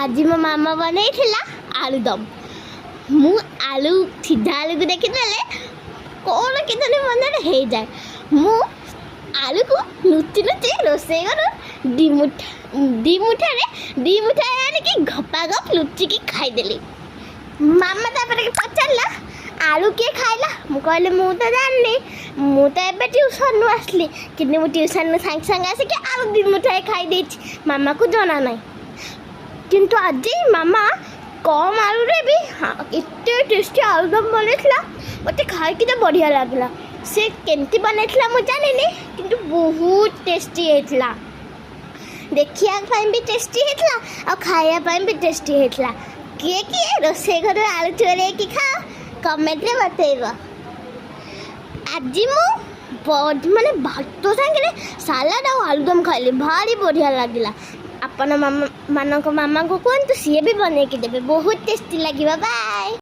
आज मो मामा बनैथिला आलुदम मु आलू सीधा आलू को देखिदेले कौन कितने मन हो जाए मु आलू को लुचि लुचि रोसे करू दी मुठा आनिकी घपा गप लुचिकी खाईदेली। मामा तापर पचारा आलू किए खाइला मु कहले मु तो जाननी मु तो एबे ट्यूशन नु आसली कि मु ट्यूशन नु सांग सांग आसिक आलू दी मुठाए खाई देछि मामा को जाना नहीं किंतु आज मामा कम आलू रे भी एते टेस्टी आलूदम बनैथिला मते खाई कि तो बढ़िया लागला से केमती बनैथिला मु जानिनी किंतु बहुत टेस्टी हेतला देखिया पाई भी टेस्टी हेतला और खाया पाई भी टेस्टी हेतला किए रोसे घर आलू चोरे कि खा कमेंट रे बतेइबा। आज मु माने भात संगे सालाड और आलूदम खाइली भारी बढ़िया लागला। अपन मामा को कहतु सी भी बने के देवे बहुत टेस्टी लगे। बाय।